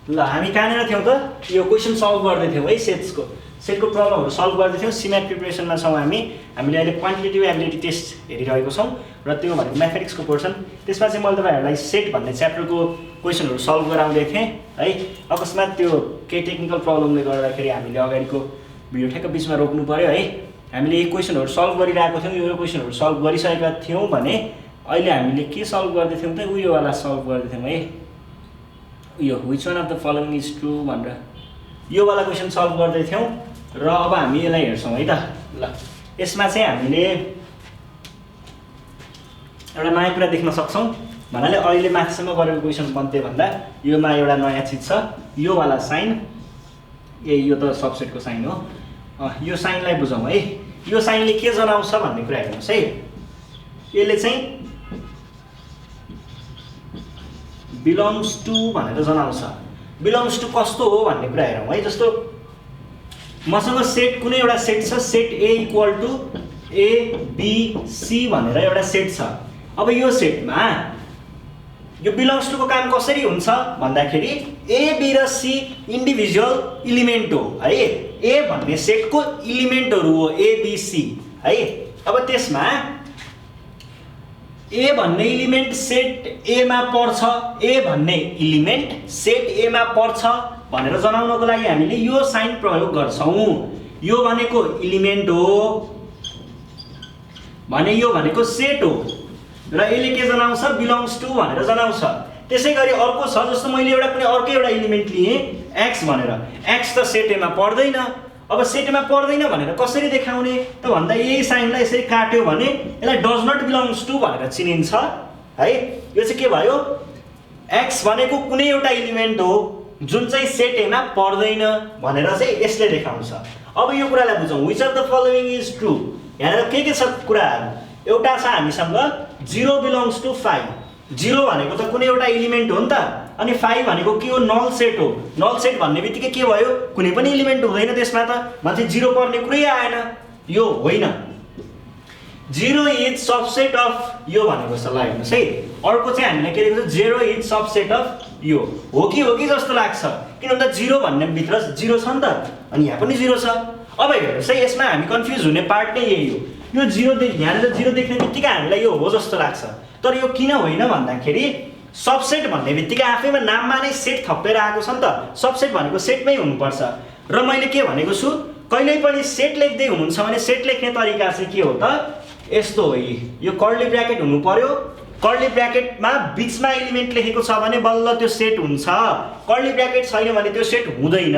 ल हामी कहाँनिर थियौँ त यो क्वेसन सल्भ गर्दै थियौँ है सेटको प्रब्लमहरू सल्भ गर्दै थियौँ सिम्याट प्रिपरेसनमा छौँ हामीले अहिले क्वान्टिटेटिभ एबिलिटी टेस्ट हेरिरहेको छौँ र त्यो भनेको म्याथमेटिक्सको पोर्सन त्यसमा चाहिँ मैले तपाईँहरूलाई सेट भन्ने च्याप्टरको क्वेसनहरू सल्भ गराउँदै थिएँ है अकस्मात त्यो केही टेक्निकल प्रब्लमले गर्दाखेरि हामीले अगाडिको भिडियो ठ्याक्क बिचमा रोक्नु पऱ्यो है हामीले यी क्वेसनहरू सल्भ गरिरहेको थियौँ यो क्वेसनहरू सल्भ गरिसकेका थियौँ भने अहिले हामीले के सल्भ गर्दै थियौँ त उयोवाला सल्भ गर्दै थियौँ है यो which one of the following is true भनेर योवाला क्वेसन सल्भ गर्दै थियौँ र अब हामी यसलाई हेर्छौँ है त ल यसमा चाहिँ हामीले एउटा नयाँ कुरा देख्न सक्छौँ भन्नाले अहिले माथिसम्म गरेको क्वेसन बन्थे भन्दा योमा एउटा नयाँ चिज छ योवाला साइन यो त सबसेटको साइन हो यो साइनलाई बुझौँ है यो साइनले के जनाउँछ भन्ने कुरा हेर्नुहोस् है यसले चाहिँ बिलोङ्स टु भनेर जनाउँछ बिलोङ्स टु कस्तो हो भन्ने कुरा हेरौँ है जस्तो मसँग सेट कुनै एउटा सेट छ set A equal to ABC भनेर एउटा सेट छ अब यो सेटमा यो बिलोङ्स टुको काम कसरी हुन्छ भन्दाखेरि ए बी र सी इन्डिभिजुअल इलिमेन्ट हो है ए भन्ने सेटको इलिमेन्टहरू हो एबिसी है अब त्यसमा ए भन्ने इलिमेन्ट सेट एमा पर्छ ए भन्ने इलिमेन्ट सेट एमा पर्छ भनेर जनाउनको लागि हामीले यो साइन प्रयोग गर्छौँ यो भनेको इलिमेन्ट हो भने यो भनेको सेट हो र यसले के जनाउँछ बिलोङ्स टु भनेर जनाउँछ त्यसै गरी अर्को छ जस्तो मैले एउटा कुनै अर्कै एउटा इलिमेन्ट लिएँ एक्स भनेर एक्स त सेट एमा पर्दैन अब सेटमा पर्दैन भनेर कसरी देखाउने त भन्दा यही साइनलाई यसरी काट्यो भने यसलाई डज नट बिलोङ्स टु भनेर चिनिन्छ है यो चाहिँ के भयो एक्स भनेको कुनै एउटा इलिमेन्ट हो जुन चाहिँ सेट एमा पर्दैन भनेर चाहिँ यसले देखाउँछ अब यो कुरालाई बुझौँ which of the following is true यहाँनिर के छ कुराहरू एउटा छ हामीसँग 0 बिलोङ्स टु 5 0 भनेको त कुनै एउटा इलिमेन्ट हो नि त अनि 5 भनेको के हो नल सेट हो नल सेट भन्ने बित्तिकै के भयो कुनै पनि इलिमेन्ट हुँदैन त्यसमा त मान्छे 0 पर्ने कुरै आएन यो होइन 0 इज सबसेट अफ यो भनेको छ ल हेर्नुहोस् है अर्को चाहिँ हामीले के लेखेको छ 0 इज सबसेट अफ यो हो कि जस्तो लाग्छ किन भन्दा 0 भन्ने भित्र 0 छ नि त अनि यहाँ पनि 0 छ अब हेर्नुहोस् है यसमा हामी कन्फ्युज हुने पार्ट नै यही हो यो 0 यहाँनिर 0 देख्ने बित्तिकै हामीलाई यो हो जस्तो लाग्छ तर यो किन होइन भन्दाखेरि सबसेट भन्ने बित्तिकै आफैमा नाममा नै सेट थपेर आएको छ नि त सबसेट भनेको सेटमै हुनुपर्छ र मैले के भनेको छु कहिल्यै पनि सेट लेख्दै हुनुहुन्छ भने सेट लेख्ने तरिका चाहिँ के हो त यस्तो हो यो कर्ली ब्र्याकेट हुनु पर्यो कर्ली ब्र्याकेटमा बिचमा एलिमेन्ट लेखेको छ भने बल्ल त्यो सेट हुन्छ कर्ली ब्र्याकेट छैन भने त्यो सेट हुँदैन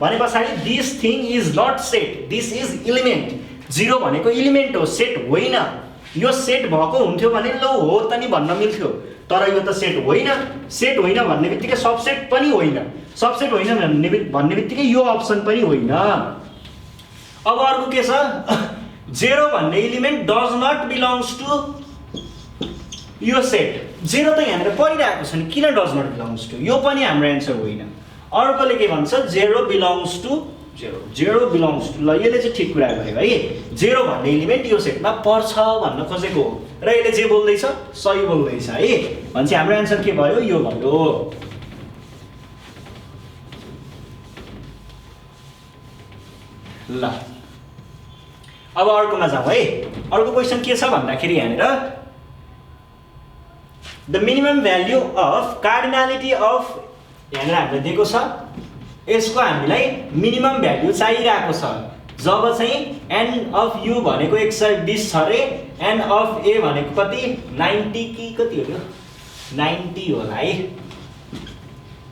भने पछाडि this thing is not set this is element 0 भनेको इलिमेन्ट हो सेट होइन यो सेट भएको हुन्थ्यो भने ल हो त नि भन्न मिल्थ्यो तर यो त सेट होइन भन्ने बित्तिकै सबसेट पनि होइन सबसेट होइन भन्ने बित्तिकै यो अप्सन पनि होइन अब अर्को के छ 0 भन्ने element does not belongs to यो सेट 0 त यहाँनिर परिरहेको छ नि किन डज नट बिलोङ्स टु यो पनि हाम्रो एन्सर होइन अर्कोले के भन्छ 0 बिलोङ्स टु 0 बिलोङ्स टु ल यसले चाहिँ ठिक कुरा गरेको है 0 भन्ने इलिमेन्ट यो सेटमा पर्छ भन्न खोजेको हो र यसले जे बोल्दैछ सही बोल्दैछ है भने चाहिँ हाम्रो एन्सर के भयो यो भयो ल अब अर्कोमा जाउँ है अर्को क्वेसन के छ भन्दाखेरि यहाँनिर the minimum value of cardinality of यहाँनिर हामीले दिएको छ यसको हामीलाई मिनिमम भ्याल्यु चाहिरहेको छ जब चाहिँ एन अफ यु भनेको 120 छ रे एन अफ ए भनेको कति 90 कि कति हो 90 होला है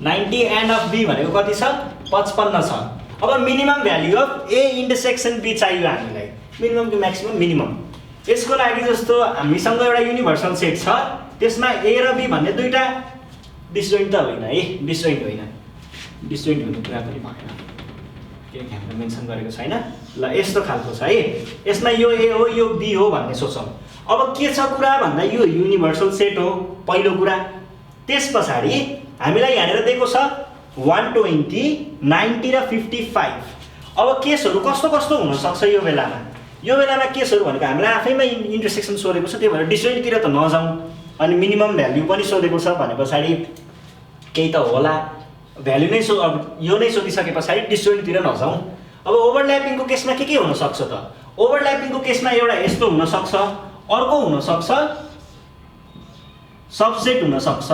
90 एन अफ बी भनेको कति छ 55 छ अब minimum value of A intersection B चाहियो हामीलाई मिनिमम कि म्याक्सिमम मिनिमम यसको लागि जस्तो हामीसँग एउटा युनिभर्सल सेट छ त्यसमा ए र बी भन्ने दुईटा डिस्जोइन्ट त होइन है डिस्जोइन्ट हुने कुरा पनि भएन किनकि हामीले मेन्सन गरेको छैन ल यस्तो खालको छ है यसमा यो ए हो यो बी हो भन्ने सोचौँ अब के छ कुरा भन्दा यो युनिभर्सल सेट हो पहिलो कुरा त्यस पछाडि हामीलाई यहाँनिर दिएको छ 120 90 र 55 अब केसहरू कस्तो कस्तो हुन सक्छ यो बेलामा केसहरू भनेको हामीलाई आफैमा इन्टरसेक्सन सोधेको छ त्यही भएर डिस्जोइन्टतिर त नजाउँ अनि मिनिमम भ्याल्यु पनि सोधेको छ भने पछाडि केही त होला भ्यालु नै अब यो नै सोधिसके पछाडि डिस्जोइन्टतिर नजाउँ। अब ओभरल्यापिङको केसमा के हुन सक्छ त? ओभरल्यापिङको केसमा एउटा यस्तो हुन सक्छ, अर्को हुन सक्छ सबसेट हुन सक्छ,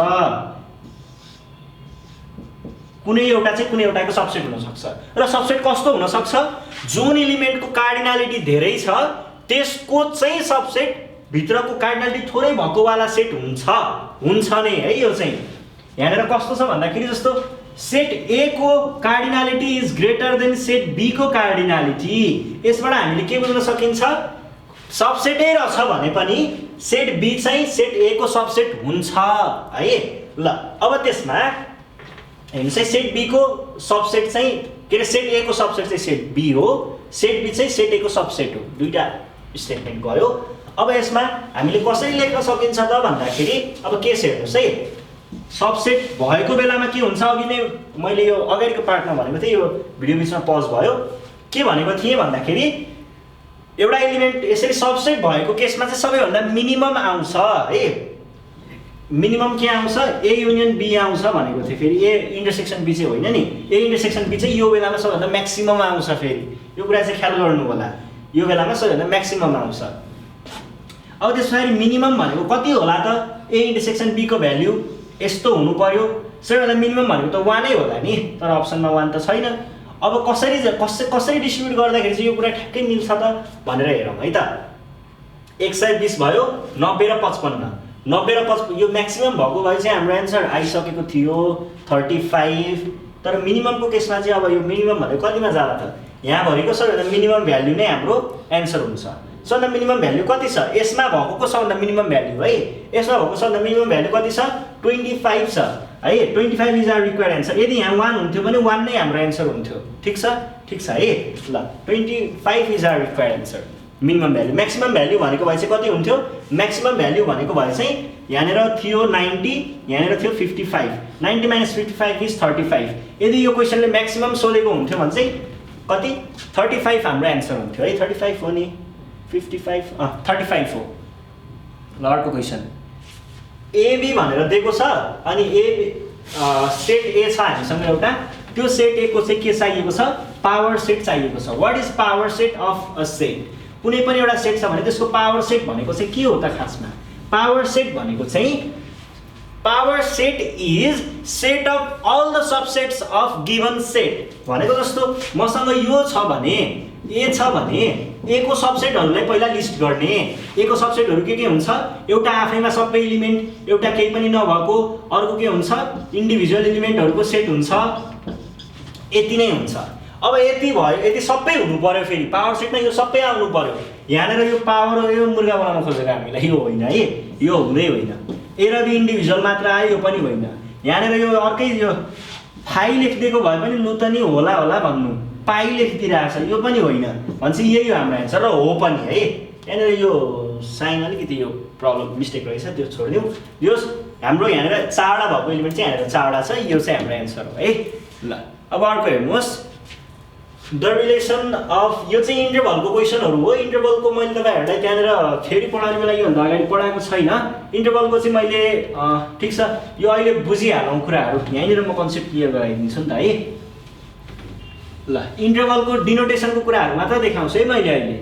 कुनै एउटा चाहिँ कुनै एउटाको सबसेट हुन सक्छ। र सबसेट कस्तो हुन सक्छ? जुन एलिमेन्टको कार्डिनालिटी धेरै छ त्यसको चाहिँ सबसेट भित्रको कार्डिनालिटी थोरै भएको वाला सेट हुन्छ नै है। यो चाहिँ यहाँनिर कस्तो छ भन्दाखेरि जस्तो सेट ए को cardinality is greater than set B को कार्डिनालिटी। यसबाट हामीले के बुझ्न सकिन्छ? सबसेटै रहेछ भने पनि सेट बी चाहिँ सेट ए को सबसेट हुन्छ है। ल अब त्यसमा हेर्नुहोस् है, सेट बी को सबसेट चाहिँ के अरे सेट ए को सबसेट चाहिँ सेट बी हो, सेट बी चाहिँ सेट ए को सबसेट हो। दुईटा स्टेटमेन्ट गयो। अब यसमा हामीले कसरी लेख्न सकिन्छ त भन्दाखेरि अब केस हेर्नुहोस् है, सबसेट भएको बेलामा के हुन्छ? अघि नै मैले यो अगाडिको पार्टमा भनेको थिएँ, यो भिडियो बिचमा पज भयो। के भनेको थिएँ भन्दाखेरि एउटा एलिमेन्ट यसरी सबसेट भएको केसमा चाहिँ सबैभन्दा मिनिमम आउँछ है। मिनिमम के आउँछ? ए युनियन बी आउँछ भनेको थिएँ। फेरि ए इन्टरसेक्सन बी चाहिँ होइन नि, ए इन्टरसेक्सन बी चाहिँ यो बेलामा सबैभन्दा म्याक्सिमम आउँछ। फेरि यो कुरा चाहिँ ख्याल गर्नु होला, यो बेलामा सबैभन्दा म्याक्सिमम आउँछ। अब त्यसमा मिनिमम भनेको कति होला त? ए इन्टरसेक्सन बी को भ्याल्यु यस्तो हुनु पर्यो। सबैभन्दा मिनिमम भनेको त 1 नै होला नि, तर अप्सनमा 1 त छैन। अब कसरी डिस्ट्रिब्युट गर्दाखेरि चाहिँ यो कुरा ठ्याक्कै मिल्छ त भनेर हेरौँ है त। 120 भयो, 90 र 55, 90 र 55 यो म्याक्सिमम भएको भए चाहिँ हाम्रो एन्सर आइसकेको थियो 35। तर मिनिममको केसमा चाहिँ अब यो मिनिमम भनेको कतिमा जाला त? यहाँ भरेको सबैभन्दा मिनिमम भ्याल्यु नै हाम्रो एन्सर हुन्छ। सबभन्दा मिनिमम भ्याल्यु कति छ? यसमा भएको सबभन्दा मिनिमम भ्याल्यु है, यसमा भएको सबभन्दा मिनिमम भ्याल्यु कति छ? 25 छ है। 25 इज आवर रिक्वायर्ड एन्सर। यदि यहाँ 1 हुन्थ्यो भने 1 नै हाम्रो एन्सर हुन्थ्यो। ठिक छ है। ल 25 is our required answer. Minimum value, maximum value भनेको भए चाहिँ कति हुन्थ्यो? म्याक्सिमम भ्याल्यु भनेको भए चाहिँ यहाँनिर थियो 90, यहाँनिर थियो 55। 90 - 55 इज 35। यदि यो क्वेसनले म्याक्सिमम सोधेको हुन्थ्यो भने चाहिँ कति? 35 हाम्रो एन्सर हुन्थ्यो है। 35 हो नि, 55 35 हो। ल अर्को क्वेसन, एबी भनेर दिएको छ अनि सेट ए छ हामीसँग एउटा। त्यो सेट ए को चाहिँ के चाहिएको छ? पावर सेट चाहिएको छ। What is power set of a set? कुनै पनि एउटा सेट छ भने त्यसको पावर सेट भनेको चाहिँ के हो त खासमा? पावर सेट भनेको चाहिँ power set is set of all the subsets of given set. भनेको जस्तो मसँग यो छ भने, ए छ भने ए को सबसेटहरूलाई पहिला लिस्ट गर्ने। ए को सबसेटहरू के हुन्छ? एउटा आफैमा सबै एलिमेन्ट, एउटा केही पनि नभएको, अर्को के हुन्छ? इन्डिभिजुअल एलिमेन्टहरूको सेट हुन्छ। यति नै हुन्छ। अब यति भयो, यति सबै हुनु पर्यो। फेरि पावर सेटमा यो सबै आउनु पर्यो। यहाँनिर यो पावर यो मुर्गा बनाउन खोजेको हामीलाई यो होइन है, यो हुँदै होइन। ए र बी इन्डिभिजुअल मात्र आयो, यो पनि होइन। यहाँनिर यो अर्कै यो फाइ लेखिदिएको भए पनि लु त नि होला भन्नु, पाइ लेखिदिरहेको छ, यो पनि होइन भनेपछि यही हो हाम्रो एन्सर र हो पनि है। यहाँनिर यो साइन अलिकति यो प्रब्लम मिस्टेक रहेछ, त्यो छोडिदिउँ। यो हाम्रो यहाँनिर 4वटा भएको एलिमेन्ट चाहिँ यहाँनिर 4वटा छ, यो चाहिँ हाम्रो एन्सर हो है। ल अब अर्को हेर्नुहोस्, द रिलेसन अफ, यो चाहिँ इन्टरभलको क्वेसनहरू हो। इन्टरभलको मैले तपाईँहरूलाई त्यहाँनिर फेरि पढाउने बेला योभन्दा अगाडि पढाएको छैन। इन्टरभलको चाहिँ मैले ठिक छ, यो अहिले बुझिहालौँ कुराहरू। यहीँनिर म कन्सेप्ट क्लियर गराइदिन्छु नि त है। ल इन्टरभलको डिनोटेसनको कुराहरू मात्र देखाउँछु है मैले अहिले,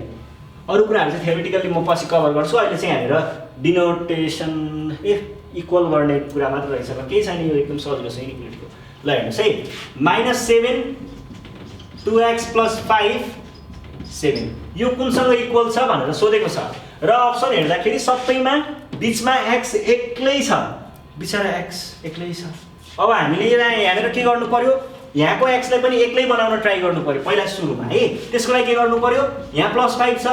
अरू कुराहरू चाहिँ थ्योरिटिकल्ली म पछि कभर गर्छु। अहिले चाहिँ यहाँनिर डिनोटेसन इक्वल गर्ने कुरा मात्र रहेछ, केही छैन, यो एकदम सजिलो छ युनिटको। ल हेर्नुहोस् है, -7 2x + 5 7 यो कुनसँग इक्वल छ भनेर सोधेको छ र अप्सन हेर्दाखेरि सबैमा बिचमा x एक्लै छ, बिचरा x एक्लै छ। अब हामीले यहाँनिर के गर्नु पर्यो? यहाँको x लाई पनि एक्लै बनाउन ट्राई गर्नु पर्यो पहिला सुरुमा है। त्यसको लागि के गर्नु पर्यो? यहाँ +5 छ,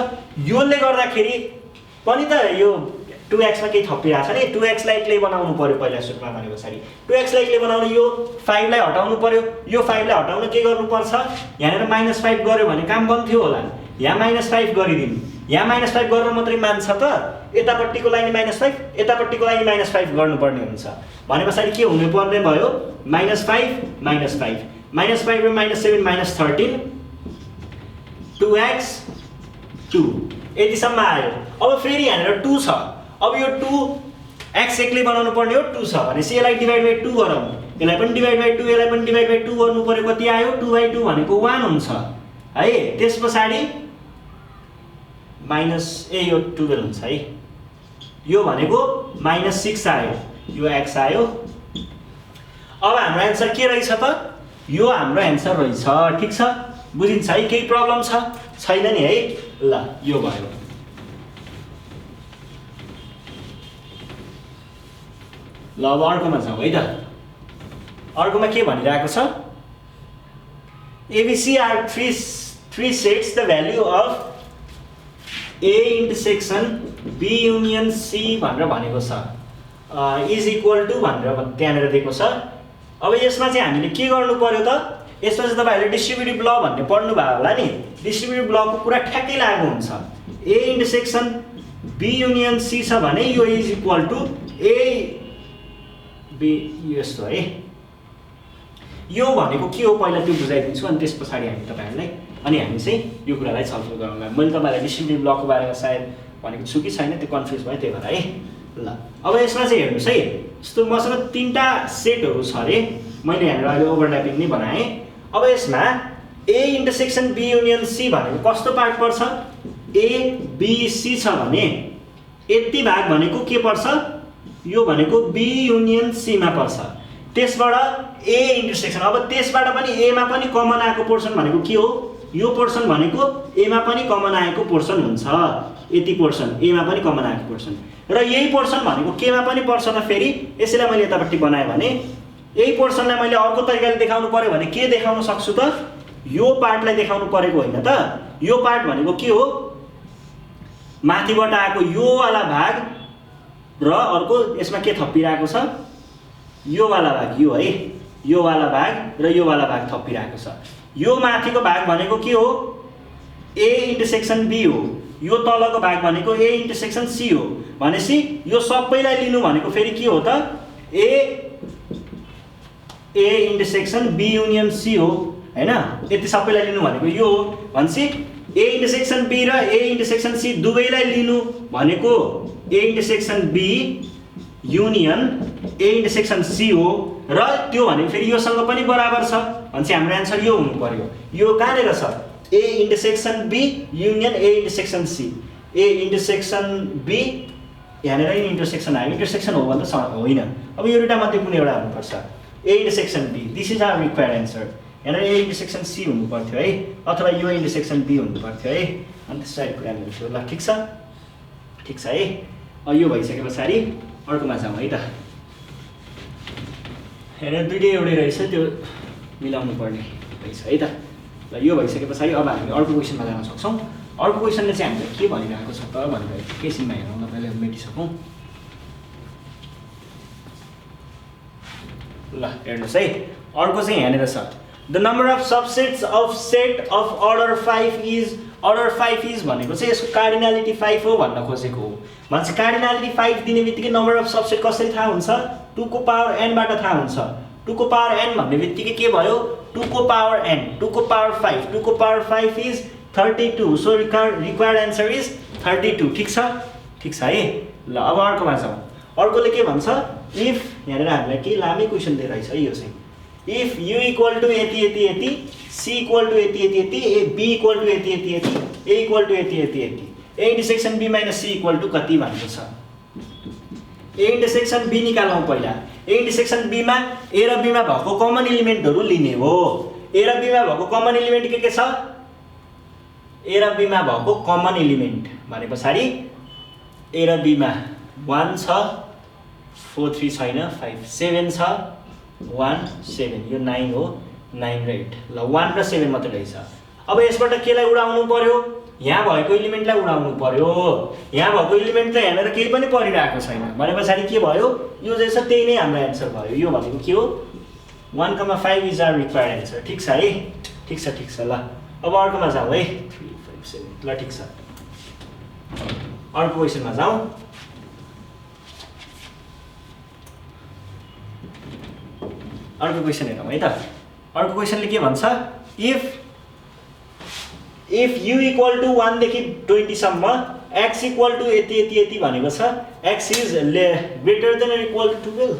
योले गर्दाखेरि पनि त यो 2x मा केही थपिरहेको छ नि, 2x लाई एक्लै बनाउनु पर्यो पहिला सुरुमा। भने पछाडि 2x लाई एक्लै बनाउनु, यो 5 लाई हटाउनु पर्यो। यो 5 लाई हटाउन के गर्नुपर्छ? यहाँनिर -5 गर्यो भने काम बन्थ्यो होला। यहाँ -5 गरिदिनु, यहाँ -5 गरेर मात्रै मान्छ त? यतापट्टिको लाइन -5, यतापट्टिको लाइन -5 गर्नुपर्ने हुन्छ। भने पछाडि के हुनु पर्ने भयो? -5 -5 -5 र -7 -13 2x 2 यतिसम्म आयो। अब फेरि यहाँनिर 2 छ। अब यो 2 x एक्लै बनाउनु पर्ने हो 2 छ भनेपछि यसलाई डिभाइड बाइ 2 गरौँ, यसलाई पनि डिभाइड बाइ 2, यसलाई पनि डिभाइड बाइ 2 गर्नु पर्यो, कति आयो 2/2 भनेको 1 हुन्छ है। त्यसपछि माइनस यो 12 हुन्छ है, यो भनेको -6 आयो, यो x आयो। अब हाम्रो एन्सर के रहेछ त, यो हाम्रो एन्सर रहेछ। ठीक छ, बुझिन्छ है, केही प्रब्लम छैन नि है। ल यो भयो। ल अब अर्कोमा जाउँ है त। अर्कोमा के भनिरहेको छ, ABC are three sets, the value of A intersection B union C भनेर भनेको छ इज इक्वल टु भनेर त्यहाँनिर दिएको छ। अब यसमा चाहिँ हामीले के गर्नु पर्यो त, यसमा चाहिँ तपाईँहरूले डिस्ट्रिब्युटिभ ल भन्ने पढ्नु भयो होला नि। डिस्ट्रिब्युटिभ लको कुरा ठ्याक्कै लागु हुन्छ। A intersection B union C छ भने यो is equal to A B, यस्तो है। यो भनेको के हो पहिला त्यो बुझाइदिन्छु, अनि त्यस पछाडि हामी तपाईँहरूलाई हामी चाहिँ यो कुरालाई छलफल गरौँला। मैले तपाईँलाई डिस्ट्रिब्युटिभ लको बारेमा सायद भनेको छु कि छैन, त्यो कन्फ्युज भयो, त्यही भएर है। ल अब यसमा चाहिँ हेर्नुहोस् है, यस्तो मसँग 3टा सेटहरू छ अरे, मैले यहाँनिर अहिले ओभरल्यापिङ नै बनाएँ। अब यसमा A intersection B union C भनेको कस्तो पार्ट पर्छ, A B C छ भने यति भाग भनेको के पर्छ, यो भनेको B युनियन C मा पर्छ। त्यसबाट A इन्टरसेक्सन, अब त्यसबाट पनि A मा पनि कमन आएको पोर्सन भनेको के हो, यो पोर्सन भनेको A मा पनि कमन आएको पोर्सन हुन्छ। यति पोर्सन A मा पनि कमन आएको पोर्सन, र यही पोर्सन भनेको के मा पनि पर्छ त फेरि। यसैलाई मैले यतापट्टि बनाएँ भने यही पोर्सनलाई मैले अर्को तरिकाले देखाउनु पर्यो भने के देखाउन सक्छु त, यो पार्टलाई देखाउनु परेको होइन त। यो पार्ट भनेको के हो, माथिबाट आएको यो वाला भाग र अर्को यसमा के थपिरहेको छ, यो वाला भाग, यो है, यो वाला भाग र यो वाला भाग थपिरहेको छ। यो माथिको भाग भनेको के हो, A इन्टरसेक्सन B हो, यो तलको भाग भनेको A इन्टरसेक्सन C हो। भनेपछि यो सबैलाई लिनु भनेको फेरि के हो त, A intersection B union C हो हैन। यति सबैलाई लिनु भनेको यो हो। भनेपछि A इन्टरसेक्सन B र A इन्टरसेक्सन C दुवैलाई लिनु भनेको A intersection B union A intersection C हो, र त्यो भने फेरि योसँग पनि बराबर छ। भनेपछि हाम्रो एन्सर यो हुनु पर्यो। यो कहाँनिर छ, A intersection B union A intersection C। A intersection B, यहाँनिर इन्टरसेक्सन आयो, इन्टरसेक्सन हो भने त होइन। अब यो दुईटा मध्ये कुनै एउटा हुनुपर्छ। A intersection B, this is our required answer. यहाँनिर A इन्टरसेक्सन C हुनु पर्थ्यो है, अथवा यो इन्टरसेक्सन B हुनु पर्थ्यो है। अनि त्यसरी कुरा गर्छु। ल ठिक छ, ठिक छ है। यो भइसके पछाडि अर्कोमा जाउँ है त। हेरेर दुईटै एउटै रहेछ, त्यो मिलाउनु पर्ने रहेछ है त। ल यो भइसके पछाडि अब हामी अर्को क्वेसनमा जान सक्छौँ। अर्को क्वेसनले चाहिँ हामीलाई के भनिरहेको छ त भनेर एकैछिनमा हेरौँ न, पहिले मेटिसकौँ। ल हेर्नुहोस् है, अर्को चाहिँ यहाँनिर छ, the number of subsets of set of order 5 is, order 5 is भनेको चाहिँ यसको कार्डिनालिटी 5 हो भन्न खोजेको हो। भनेपछि कार्डिनालिटी 5 दिने बित्तिकै नम्बर अफ सबसेट कसरी थाहा हुन्छ, 2 को पावर n बाट थाहा हुन्छ। 2 को पावर n भन्ने बित्तिकै के भयो, 2 को पावर n, 2 को पावर 5, 2 को power 5 is 32। So required answer is 32। ठिक छ, ठिक छ है। ल अब अर्कोमा जाउँ। अर्कोले के भन्छ, इफ, यहाँनिर हामीलाई केही लामै क्वेसन दिइरहेछ है यो चाहिँ, इफ u इक्वल टु यति यति यति, c इक्वल टु यति यति यति, b इक्वल टु यति यति यति, a इक्वल टु यति यति यति, a intersection b minus c equal to कति भनेको छ। a इन्टरसेक्सन b निकालौँ पहिला। a इन्टरसेक्सन b मा a र b मा भएको कमन एलिमेन्टहरू लिने हो। a र b मा भएको कमन एलिमेन्ट के छ, a र b मा भएको कमन एलिमेन्ट भने पछाडि a र b मा 1 छ, 4 3 छैन, 5 7 छ, 1 7, यो 9 हो, 9 र 8। ल 1 र 7 मात्रै रहेछ। अब यसबाट केलाई उडाउनु पर्यो, यहाँ भएको एलिमेन्टलाई उडाउनु पर्यो। यहाँ भएको एलिमेन्ट त यहाँनिर केही पनि परिरहेको छैन भने पछाडि के भयो, यो जे छ त्यही नै हाम्रो एन्सर भयो। यो भनेको के हो, 1,5 इज आवर रिक्वायर्ड एन्सर। ठिक छ है, ठिक छ, ठिक छ। ल अब अर्कोमा जाउँ है, 3 5 7। ल ठिक छ, अर्को क्वेसनमा जाउँ। अर्को क्वेसन हेरौँ है त। अर्को क्वेसनले के भन्छ, इफ u इक्वल टु 1 देखि 20 सम्म x इक्वल टु यति यति यति भनेको छ x is greater than or equal to 12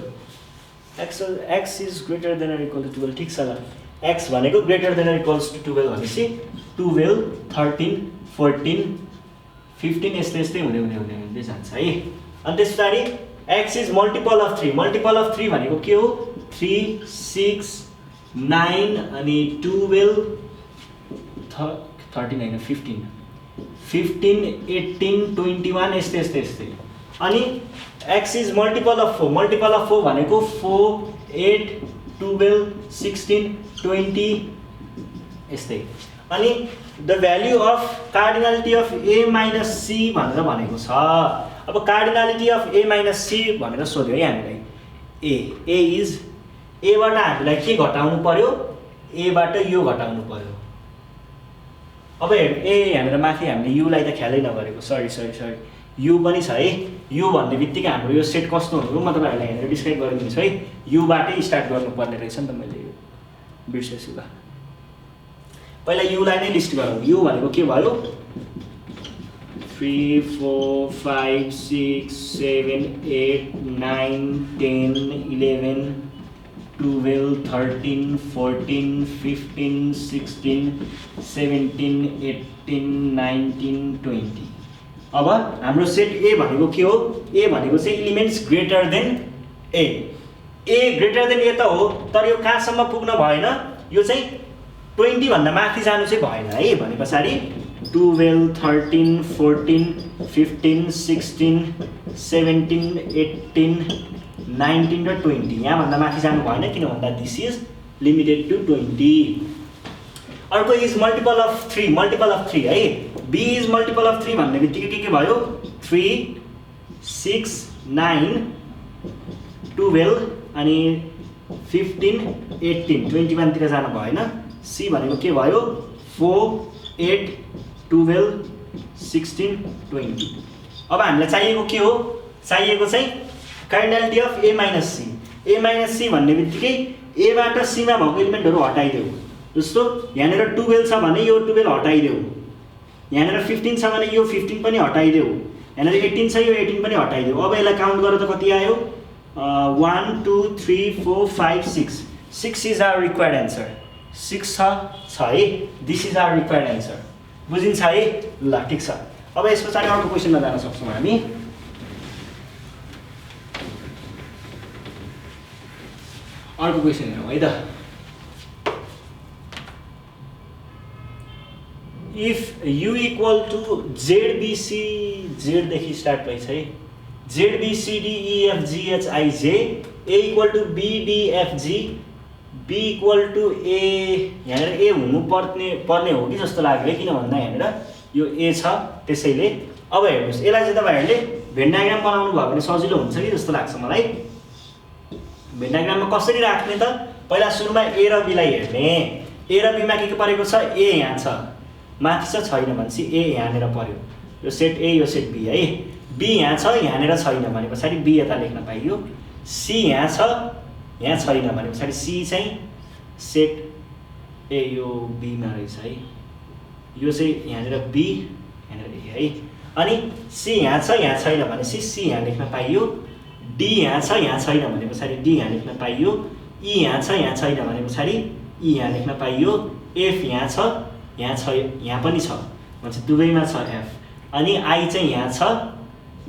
x is greater than or equal to 12 ठिक छ ल x भनेको greater than or equals to 12 भनेपछि 12 13 14 15 यस्तै यस्तै हुँदै जान्छ है। अनि त्यसपछि x इज मल्टिपल अफ 3 भनेको के हो 3 6 9 अनि 12 13 हैन 15 18 21 यस्तै अनि x इज मल्टिपल अफ 4 भनेको 4 8 12 16 20 यस्तै। अनि the value of cardinality of a minus c भनेर भनेको छ। अब cardinality of a minus c भनेर सोध्यो है हामीलाई a इज a बाट हामीलाई के घटाउनु पर्यो a बाट यो घटाउनु पर्यो। अब ए यहाँनिर माथि हामीले u लाई त ख्यालै नगरेको सरी u पनि छ है। u भन्ने बित्तिकै हाम्रो यो सेट कस्तो हुनु म तपाईहरुलाई यहाँनिर डिस्क्राइब गरिदिन्छु है। u बाटै स्टार्ट गर्नुपर्ने रहेछ नि त मैले यो बिर्सेछु ल। पहिला u लाई नै लिस्ट गरौँ। u भनेको के भयो 3 4 5 6 7 8 9 10 11 12 13 14 15 16 17 18 19 20। अब हाम्रो सेट a भनेको के हो a भनेको चाहिँ elements greater than a greater than a त हो तर यो कहाँसम्म पुग्न भएन यो चाहिँ 20 भन्दा माथि जानु चाहिँ भएन है। भनेपछि 12 13 14 15 16 17 18 19 र 20 यहाँ भन्दा माथि जानु भएन किन भन्दा दिस इज लिमिटेड टु 20। अर्को इज मल्टिपल अफ 3 है। b इज मल्टिपल अफ 3 भन्ने बित्तिकै के भयो 3 6 9 12 अनि 15 18 21 तिर जानु भएन। c भनेको के भयो 4 8 12 16 20। अब हामीलाई चाहिएको के हो चाहिएको चाहिँ cardinality of a minus c भन्ने बित्तिकै a बाट c मा भएको एलिमेन्टहरु हटाइदेऊ। जस्तो यहाँनिर 12 छ भने यो 12 हटाइदेऊ, यहाँनिर 15 छ भने यो 15 पनि हटाइदेऊ, यहाँनिर 18 छ यो 18 पनि हटाइदेऊ। अब यसलाई काउन्ट गरेर त कति आयो 1 2 3 4 5 6 6 इज आवर रिक्वायर्ड एन्सर। 6 छ है this is our required answer. बुझिन्छ है ल ठीक छ। अब यस पछाडि अर्को क्वेशनमा जान सक्छौं हामी। अर्को क्वेशन हेरौँ है त। If u equal to ZBC Z देखि स्टार्ट भइछ है ZBCD EFG HIJ A equal to BDFG B equal to A यहाँनिर A हुनु पर्ने हो कि जस्तो लाग्यो किन भन्दा यहाँनिर यो A छ त्यसैले। अब हेर्नुस् यसलाई चाहिँ तपाईहरुले भेन डायग्राम बनाउनु भयो भने सजिलो हुन्छ कि जस्तो लाग्छ मलाई। भेन डायग्राममा कसरी राख्ने त पहिला सुरुमा A र B लाई हेर्ने। A र B मा के परेको छ A यहाँ छ माथि छ छैन भनेपछि A यहाँनिर पर्यो यो सेट A यो सेट B है। B यहाँ छ यहाँनिर छैन भने पछाडि B यता लेख्न पाइयो। C यहाँ छ यहाँ छैन भने पछाडि C चाहिँ सेट A यो B मा रहेछ है। यो चाहिँ यहाँनिर B यहाँनिर A है। अनि C यहाँ छ यहाँ छैन भनेपछि C यहाँ लेख्न पाइयो। D यहाँ छ यहाँ छैन भने पछाडि D यहाँ लेख्न पाइयो। E यहाँ छ यहाँ छैन भने पछाडि E यहाँ लेख्न पाइयो। F यहाँ छ यहाँ छ यहाँ पनि छ भन्छ दुवैमा छ F। अनि I चाहिँ यहाँ छ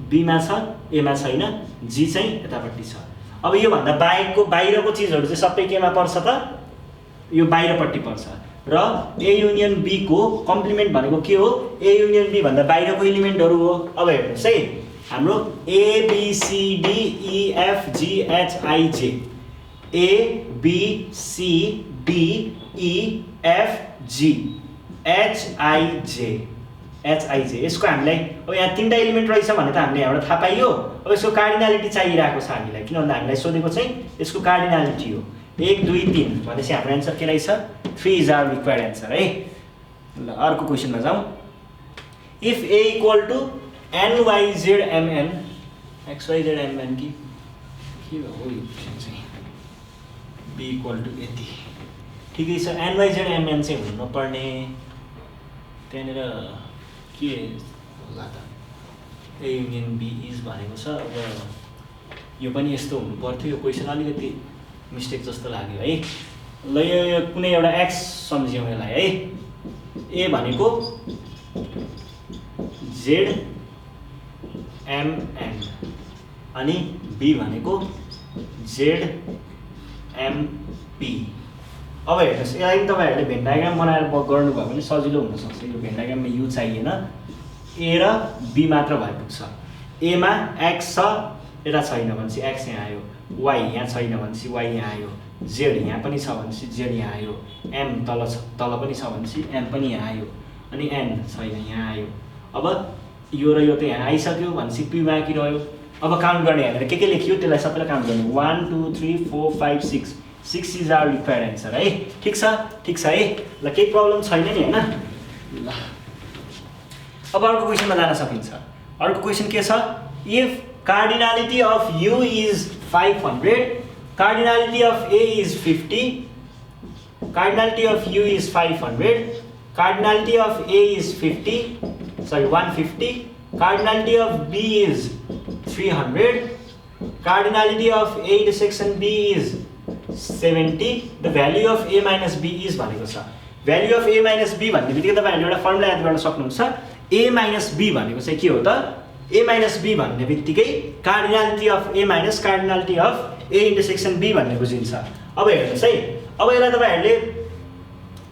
B मा छ A मा छैन G चाहिँ यतापट्टि छ। अब यो भन्दा बाहिरको चीजहरु चाहिँ सबै केमा पर्छ त यो बाहिरपट्टि पर्छ र A युनियन B को कम्प्लिमेन्ट भनेको के हो A युनियन B भन्दा बाहिरको एलिमेन्टहरु हो। अब हेर्नुस् है हाम्रो A B C D E F G H I J A B C D E F G H I J यसको हामीलाई अब यहाँ तीनटा एलिमेन्ट रहेछ भने त हामीले यहाँबाट थाहा पाइयो। अब यसको कार्डिनालिटी चाहिरहेको छ हामीलाई किन भन्दा हामीलाई सोधेको चाहिँ यसको कार्डिनालिटी हो 1 2 3 भनेपछि हाम्रो आन्सर के रहेछ 3 इज आवर रिक्वायर्ड आन्सर है। ल अर्को क्वेशनमा जाउँ। If A equal to NYZMN XYZMN के हो यो क्वेशन चाहिँ B इक्वल टु यति ठिकै छ। NYZMN चाहिँ हुनु पर्ने त्यहाँनिर के होला त ए युनियन बी इज भनेको छ। अब यो पनि यस्तो हुनु पर्थ्यो, यो क्वेसन अलिकति मिस्टेक जस्तो लाग्यो है। ल यो कुनै एउटा एक्स सम्झियौँ यसलाई है। ए भनेको जेड एमएन अनि बी भनेको जेड एमपी। अब हेर्नुहोस्, यसलाई पनि तपाईँहरूले भेन डायग्राम बनाएर गर्नुभयो भने सजिलो हुनसक्छ। यो भेन डायग्राममा यु चाहिएन, ए र बी मात्र भइपुग्छ। एमा एक्स छ, यता छैन भनेपछि एक्स यहाँ आयो, वाई यहाँ छैन भनेपछि वाई यहाँ आयो, जेड यहाँ पनि छ भनेपछि जेड यहाँ आयो, एम तल पनि छ भनेपछि एम पनि यहाँ आयो, अनि एन छैन यहाँ आयो। अब यो र यो त यहाँ आइसक्यो भनेपछि पी बाँकी रह्यो। अब काउन्ट गर्ने हेरेर के लेखियो त्यसलाई सबैलाई काउन्ट गर्ने 1 2 3 4 5 6 6 इज आवर रिक्वायर्ड एन्सर है। ठिक छ है। ल केही प्रब्लम छैन नि हैन। ल अब अर्को क्वेसनमा जान सकिन्छ। अर्को क्वेसन के छ, if cardinality of U is 500, cardinality of A is 50, cardinality of U is 500, cardinality of A is 150, cardinality of B is 300, cardinality of A intersection B is 70, the value of A minus B is भनेको छ। Value of A minus B भन्ने बित्तिकै तपाईँहरूले एउटा formula याद गर्न सक्नुहुन्छ। ए minus be भनेको चाहिँ के हो त, ए माइनस बी भन्ने बित्तिकै cardinality of A minus cardinality of A intersection B भन्ने बुझिन्छ। अब हेर्नुहोस् है, अब यसलाई तपाईँहरूले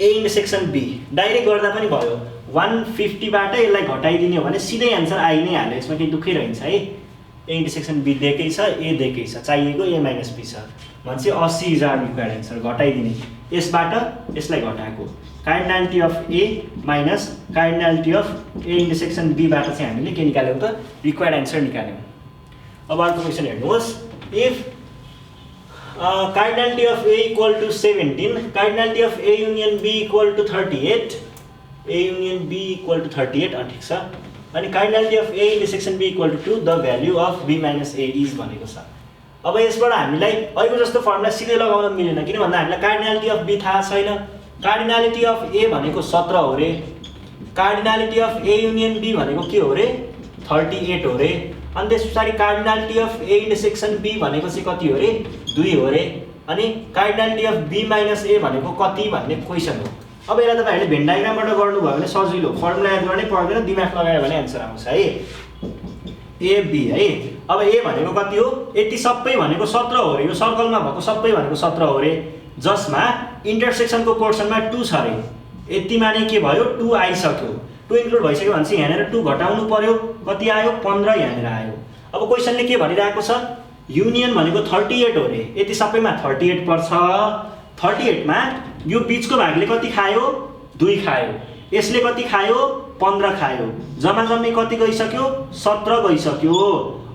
ए इंटरसेक्सन बी डाइरेक्ट गर्दा पनि भयो। 150 बाट यसलाई घटाइदिने हो भने सिधै एन्सर आइ नै हाल्यो, यसमा केही दुःखै रहन्छ है। ए इंटरसेक्सन बी दिएकै छ, ए दिएकै छ, चाहिएको ए माइनस बी छ भनेपछि 80 इज आवर रिक्वायर्ड एन्सर। घटाइदिने, यसबाट यसलाई घटाएको, cardinality of A minus cardinality of A intersection बीबाट चाहिँ हामीले के निकाल्यौँ त, रिक्वायर्ड एन्सर निकाल्यौँ। अब अर्को क्वेसन हेर्नुहोस्, if cardinality of A equal to 17, cardinality of A union B equal to 38, A union B equal to 38 ठिक छ, अनि cardinality of A intersection B equal to 2, the value of B minus A is भनेको छ। अब यसबाट हामीलाई अहिलेको जस्तो फर्मुला सिधै लगाउन मिलेन, किन भन्दा हामीलाई कार्डिनालिटी अफ बी थाहा छैन। कार्डिनालिटी अफ ए भनेको 17 हो रे, cardinality of A union B भनेको के हो रे 38 हो रे, अनि त्यस पछाडि cardinality of A intersection B भनेको चाहिँ कति हो रे 2 हो रे, अनि cardinality of B minus A भनेको कति भन्ने क्वेसन हो। अब यसलाई तपाईँहरूले भेन डायग्रामबाट गर्नुभयो भने सजिलो, फर्मुला याद गर्नै पर्दैन, दिमाग लगायो भने एन्सर आउँछ है। ए बी है। अब ए भनेको कति हो, यति सबै भनेको 17 हो रे, यो सर्कलमा भएको सबै भनेको 17 हो रे, जसमा इन्टरसेक्सनको पोर्सनमा 2 छ रे। यतिमा नै के भयो 2 आइसक्यो, 2 इन्क्लुड भइसक्यो भनेपछि यहाँनिर 2 घटाउनु पर्यो, कति आयो 15 यहाँनिर आयो। अब क्वेसनले के भनिरहेको छ, युनियन भनेको 38 हो रे, यति सबैमा 38 पर्छ, 38 मा यो बीचको भागले कति खायो 2 खायो, यसले कति खायो 15 खायो, जम्मा जम्मी कति गइसक्यो 17 गइसक्यो।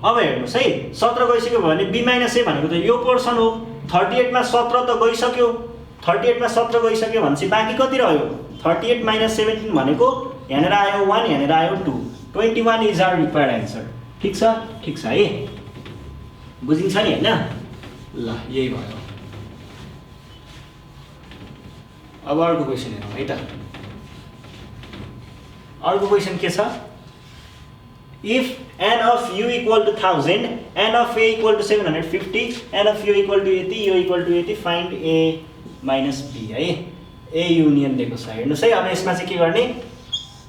अब हेर्नुहोस् है, 17 गइसक्यो भने बी माइनस ए भनेको त यो पोर्सन हो, 38 मा 17 त गइसक्यो, 38 मा 17 गइसक्यो भनेपछि बाँकी कति रह्यो 38 माइनस 17 भनेको यहाँनिर आयो 1, यहाँनिर आयो 2, 21 इज आवर रिक्वायर्ड एन्सर। ठिक छ है, बुझिन्छ नि हैन। ल यही भयो। अब अर्को क्वेसन हेरौँ है त। अर्को क्वेसन के छ, if N of U equal to 1000, N of A equal to 750, N of U equal to 80, यो equal to 80, find A minus B है। ए युनियन दिएको छ, हेर्नुहोस् है। अब यसमा चाहिँ के गर्ने,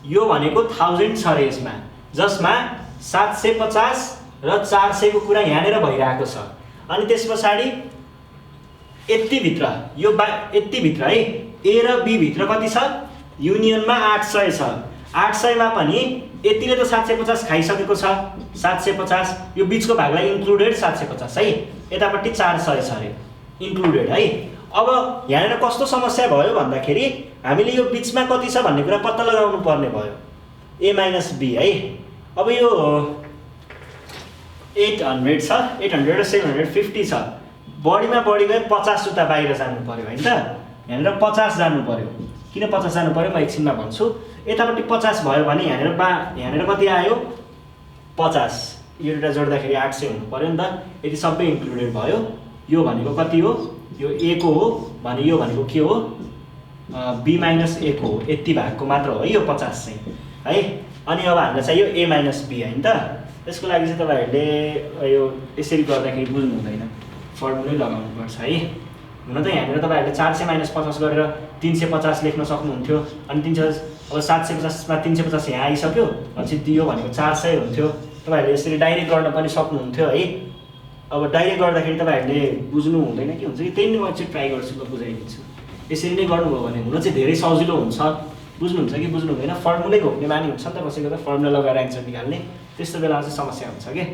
यो भनेको 1000 छ रे यसमा, जसमा 750 र 400 को कुरा यहाँनिर भइरहेको छ, अनि त्यस पछाडि यति भित्र यो यति भित्र है ए र बी भित्र कति छ, युनियनमा 800 छ, 800 मा पनि यतिले त 750 खाइसकेको छ, 750 यो बीचको भागलाई इन्क्लुडेड 750 है, यतापट्टि 400 छ रे इन्क्लुडेड है। अब यहाँनिर कस्तो समस्या भयो भन्दाखेरि हामीले यो बीचमा कति छ भन्ने कुरा पत्ता लगाउनु पर्ने भयो, ए माइनस बी है। अब यो 800 छ, 800 र 750 छ, बढीमा बढी गए 50 उता बाहिर जानु पर्यो हैन त, यहाँनिर 50 जानु पर्यो। किन 50 जानु पर्यो म एकछिनमा भन्छु। यतापट्टि 50 भयो भने यहाँनिर कति आयो 50, यो एउटा जोड्दाखेरि 800 हुनु पर्यो नि त, यति सबै इन्क्लुडेड भयो। यो भनेको कति हो, यो ए को हो भने यो भनेको के हो बी माइनस ए को हो, यति भागको मात्र हो यो 50 चाहिँ है। अनि अब हामीलाई चाहियो ए माइनस बी हैन त। यसको लागि चाहिँ तपाईँहरूले यो यसरी गर्दाखेरि बुझ्नु हुँदैन, फर्मुलै लगाउनु पर्छ है। हुन त यहाँनिर तपाईँहरूले 400 - 50 गरेर 350 लेख्न सक्नुहुन्थ्यो, अनि 300 अब 750 मा 350 यहाँ आइसक्यो, अनि दियो भनेको 400 हुन्थ्यो। तपाईँहरूले यसरी डाइरेक्ट गर्न पनि सक्नुहुन्थ्यो है। अब डाइरेक्ट गर्दाखेरि तपाईँहरूले बुझ्नु हुँदैन के हुन्छ कि, त्यही नै म चाहिँ ट्राई गर्छु, ल बुझाइदिन्छु। यसरी नै गर्नुभयो भने हुन चाहिँ धेरै सजिलो हुन्छ। बुझ्नुहुन्छ कि बुझ्नु हुँदैन? फर्मुलै घोक्ने बानी हुन्छ नि त कसैको, त फर्मुला लगाएर एन्सर निकाल्ने, त्यस्तो बेलामा चाहिँ समस्या हुन्छ कि।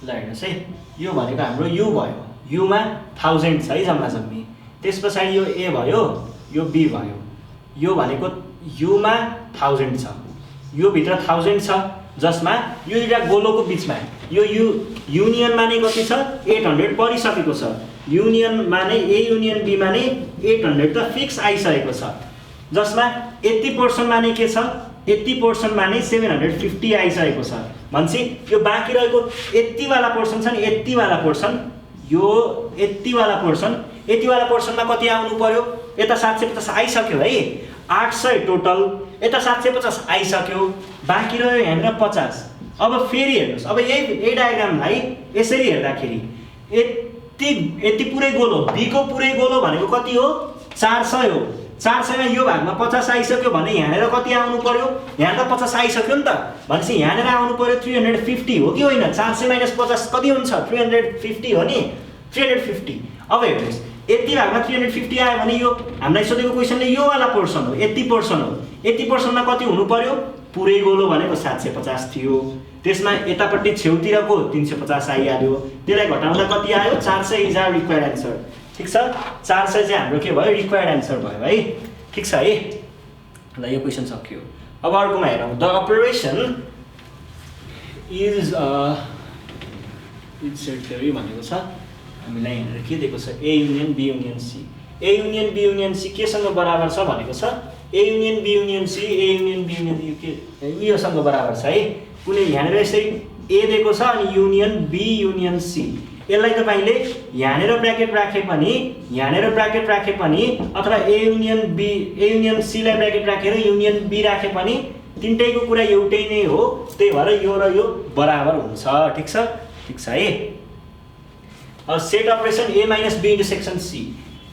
ल हेर्नुहोस् है, यो भनेको हाम्रो यु भयो, युमा 1000 छ है जम्मा जम्मी। त्यस पछाडि यो ए भयो, यो बी भयो। यो भनेको युमा 1000 छ, यो भित्र 1000 छ, जसमा यो दुईटा गोलोको बिचमा यो युनियनमा नै कति छ 800 परिसकेको छ। युनियनमा नै ए युनियन बीमा नै 800 त फिक्स आइसकेको छ, जसमा 80% नै के छ, 80% नै 750 आइसकेको छ। भनेपछि यो बाँकी रहेको यति वाला पोर्सन छ नि, यति वाला पोर्सन, यो यति वाला पोर्सनमा कति आउनु पर्यो, यता 750 आइसक्यो है, 800 टोटल, यता 750 आइसक्यो, बाँकी रह्यो यहाँनिर 50। अब फेरि हेर्नुहोस्, अब यही डायग्रामलाई यसरी हेर्दाखेरि यति पुरै गोलो, बीको पुरै गोलो भनेको कति हो, 400 हो। 400 मा यो भागमा 50 आइसक्यो भने यहाँनिर कति आउनु पर्यो, यहाँ त 50 आइसक्यो नि त, भनेपछि यहाँनिर आउनु पर्यो 350 हो कि होइन? 400 - 50 कति हुन्छ, 350 हो नि, 350। अब हेर्नुहोस्, यति भागमा 350 आयो भने यो हामीलाई सोधेको क्वेसनले यो वाला पोर्सन हो, 80% हो। 80%मा कति हुनु पर्यो, पुरै गोलो भनेको 750 थियो, त्यसमा यतापट्टि छेउतिरको 350 आइहाल्यो, त्यसलाई घटाउँदा कति आयो, 400 इज आवर रिक्वायर्ड एन्सर। ठिक छ, 400 चाहिँ हाम्रो के भयो, रिक्वायर्ड एन्सर भयो है। ठिक छ है, ल यो क्वेसन सक्यो। अब अर्कोमा हेरौँ, the operation is set theory भनेको छ हामीलाई यहाँनिर के दिएको छ, A union B union C. A union B union C केसँग बराबर छ भनेको छ, A union B union C, A union B union योसँग बराबर छ है। कुनै यहाँनिर यसरी ए दिएको छ अनि युनियन बी युनियन सी, यसलाई तपाईँले यहाँनिर ब्र्याकेट राखे पनि, यहाँनिर ब्र्याकेट राखे पनि, अथवा ए युनियन सीलाई ब्र्याकेट राखेर युनियन बी राखे पनि तिनटैको कुरा एउटै नै हो, त्यही भएर यो र यो बराबर हुन्छ। ठिक छ, ठिक छ है। अब set operation A minus B intersection C,